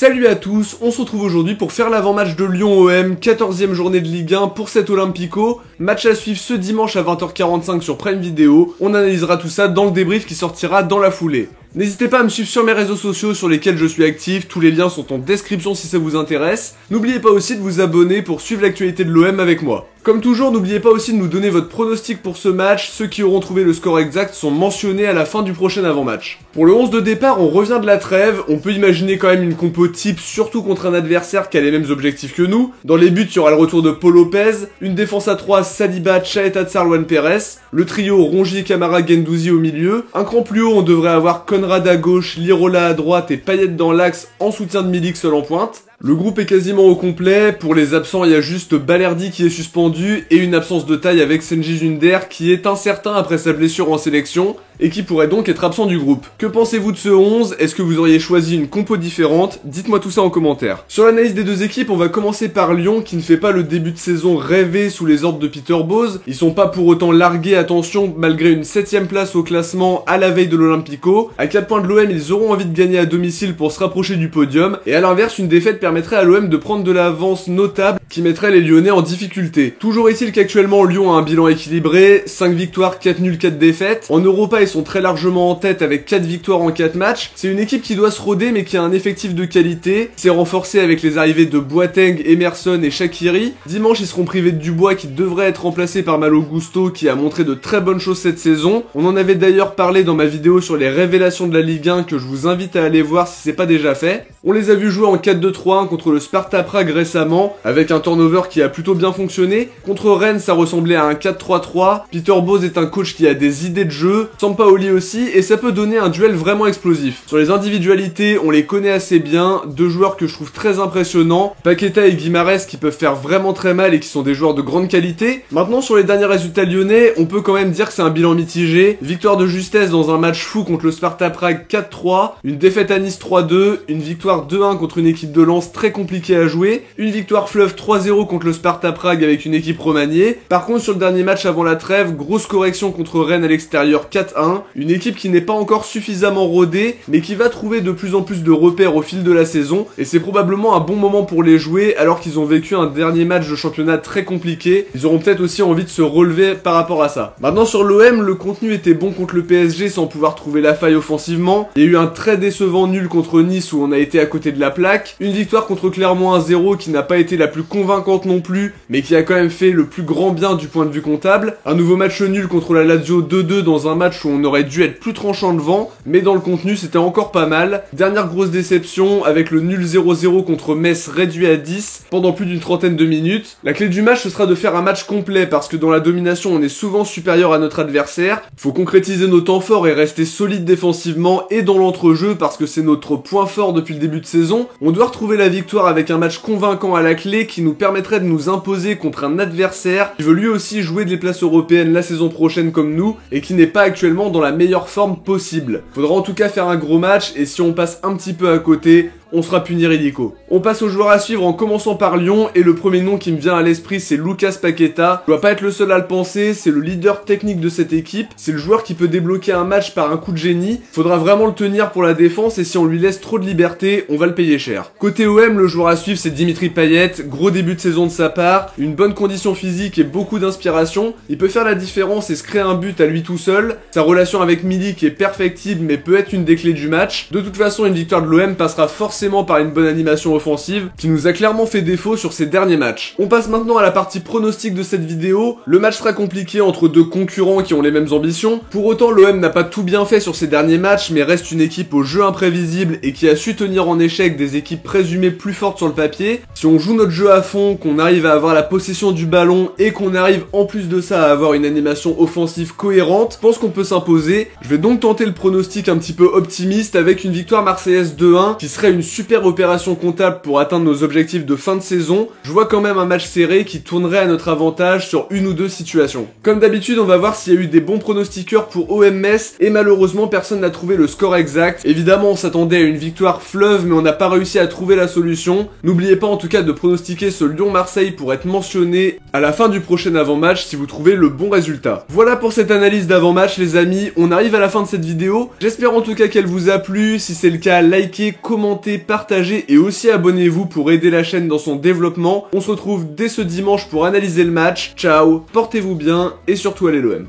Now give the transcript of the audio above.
Salut à tous, on se retrouve aujourd'hui pour faire l'avant-match de Lyon-OM, 14e journée de Ligue 1 pour cet Olympico. Match à suivre ce dimanche à 20h45 sur Prime Video. On analysera tout ça dans le débrief qui sortira dans la foulée. N'hésitez pas à me suivre sur mes réseaux sociaux sur lesquels je suis actif, tous les liens sont en description si ça vous intéresse. N'oubliez pas aussi de vous abonner pour suivre l'actualité de l'OM avec moi. Comme toujours, n'oubliez pas aussi de nous donner votre pronostic pour ce match, ceux qui auront trouvé le score exact sont mentionnés à la fin du prochain avant-match. Pour le 11 de départ, on revient de la trêve, on peut imaginer quand même une compo type, surtout contre un adversaire qui a les mêmes objectifs que nous. Dans les buts, il y aura le retour de Paul Lopez, une défense à 3, Saliba, Chaeta, Tsar, Perez, le trio Rongier, Camara, Guendouzi au milieu. Un cran plus haut, on devrait avoir Conrad à gauche, Lirola à droite et Payet dans l'axe en soutien de Milik seul en pointe. Le groupe est quasiment au complet, pour les absents il y a juste Balerdi qui est suspendu et une absence de taille avec Senji Zunder qui est incertain après sa blessure en sélection et qui pourrait donc être absent du groupe. Que pensez-vous de ce 11? Est-ce que vous auriez choisi une compo différente? Dites-moi tout ça en commentaire. Sur l'analyse des deux équipes, on va commencer par Lyon qui ne fait pas le début de saison rêvé sous les ordres de Peter Bosz. Ils sont pas pour autant largués, attention, malgré une 7ème place au classement à la veille de l'Olympico. À 4 points de l'OM, ils auront envie de gagner à domicile pour se rapprocher du podium et à l'inverse, une défaite permettrait à l'OM de prendre de l'avance notable qui mettrait les Lyonnais en difficulté. Toujours est-il qu'actuellement Lyon a un bilan équilibré, 5 victoires, 4 nuls, 4 défaites. En Europa, ils sont très largement en tête avec 4 victoires en 4 matchs. C'est une équipe qui doit se roder mais qui a un effectif de qualité. C'est renforcé avec les arrivées de Boateng, Emerson et Shaqiri. Dimanche, ils seront privés de Dubois qui devrait être remplacé par Malo Gusto qui a montré de très bonnes choses cette saison. On en avait d'ailleurs parlé dans ma vidéo sur les révélations de la Ligue 1 que je vous invite à aller voir si c'est pas déjà fait. On les a vus jouer en 4-2-3-1 contre le Sparta Prague récemment, avec un turnover qui a plutôt bien fonctionné. Contre Rennes, ça ressemblait à un 4-3-3. Peter Bosz est un coach qui a des idées de jeu, Sampaoli aussi, et ça peut donner un duel vraiment explosif. Sur les individualités, on les connaît assez bien, deux joueurs que je trouve très impressionnants, Paqueta et Guimarães qui peuvent faire vraiment très mal et qui sont des joueurs de grande qualité. Maintenant, sur les derniers résultats lyonnais, on peut quand même dire que c'est un bilan mitigé. Victoire de justesse dans un match fou contre le Sparta Prague 4-3, une défaite à Nice 3-2, une victoire 2-1 contre une équipe de Lens très compliquée à jouer, une victoire fleuve 3-0 contre le Sparta Prague avec une équipe remaniée. Par contre, sur le dernier match avant la trêve, grosse correction contre Rennes à l'extérieur 4-1, une équipe qui n'est pas encore suffisamment rodée, mais qui va trouver de plus en plus de repères au fil de la saison, et c'est probablement un bon moment pour les jouer alors qu'ils ont vécu un dernier match de championnat très compliqué. Ils auront peut-être aussi envie de se relever par rapport à ça. Maintenant sur l'OM, le contenu était bon contre le PSG sans pouvoir trouver la faille offensivement. Il y a eu un très décevant nul contre Nice où on a été à côté de la plaque, une victoire contre Clermont 1-0 qui n'a pas été la plus convaincante non plus, mais qui a quand même fait le plus grand bien du point de vue comptable. Un nouveau match nul contre la Lazio 2-2 dans un match où on aurait dû être plus tranchant devant, mais dans le contenu c'était encore pas mal. Dernière grosse déception avec le nul 0-0 contre Metz réduit à 10 pendant plus d'une trentaine de minutes. La clé du match ce sera de faire un match complet parce que dans la domination on est souvent supérieur à notre adversaire. Faut concrétiser nos temps forts et rester solide défensivement et dans l'entrejeu parce que c'est notre point fort depuis le début de saison. On doit retrouver la victoire avec un match convaincant à la clé qui nous permettrait de nous imposer contre un adversaire qui veut lui aussi jouer des places européennes la saison prochaine comme nous et qui n'est pas actuellement dans la meilleure forme possible. Faudra en tout cas faire un gros match et si on passe un petit peu à côté, on sera puni illico. On passe aux joueurs à suivre en commençant par Lyon et le premier nom qui me vient à l'esprit c'est Lucas Paqueta. Je dois pas être le seul à le penser, c'est le leader technique de cette équipe, c'est le joueur qui peut débloquer un match par un coup de génie. Faudra vraiment le tenir pour la défense et si on lui laisse trop de liberté, on va le payer cher. Côté OM, le joueur à suivre c'est Dimitri Payet, gros début de saison de sa part, une bonne condition physique et beaucoup d'inspiration. Il peut faire la différence et se créer un but à lui tout seul. Sa relation avec Milik est perfectible mais peut être une des clés du match. De toute façon, une victoire de l'OM passera forcément par une bonne animation offensive qui nous a clairement fait défaut sur ces derniers matchs. On passe maintenant à la partie pronostic de cette vidéo. Le match sera compliqué entre deux concurrents qui ont les mêmes ambitions. Pour autant, l'OM n'a pas tout bien fait sur ces derniers matchs mais reste une équipe au jeu imprévisible et qui a su tenir en échec des équipes présumées plus fortes sur le papier. Si on joue notre jeu à fond, qu'on arrive à avoir la possession du ballon et qu'on arrive en plus de ça à avoir une animation offensive cohérente, je pense qu'on peut s'imposer. Je vais donc tenter le pronostic un petit peu optimiste avec une victoire marseillaise 2-1 qui serait une super opération comptable pour atteindre nos objectifs de fin de saison. Je vois quand même un match serré qui tournerait à notre avantage sur une ou deux situations. Comme d'habitude, on va voir s'il y a eu des bons pronostiqueurs pour OM Metz et malheureusement personne n'a trouvé le score exact. Évidemment, on s'attendait à une victoire fleuve mais on n'a pas réussi à trouver la solution. N'oubliez pas en tout cas de pronostiquer ce Lyon-Marseille pour être mentionné à la fin du prochain avant-match si vous trouvez le bon résultat. Voilà pour cette analyse d'avant-match les amis, on arrive à la fin de cette vidéo. J'espère en tout cas qu'elle vous a plu. Si c'est le cas, likez, commentez commentez, partagez et aussi abonnez-vous pour aider la chaîne dans son développement. On se retrouve dès ce dimanche pour analyser le match. Ciao, portez-vous bien et surtout allez l'OM.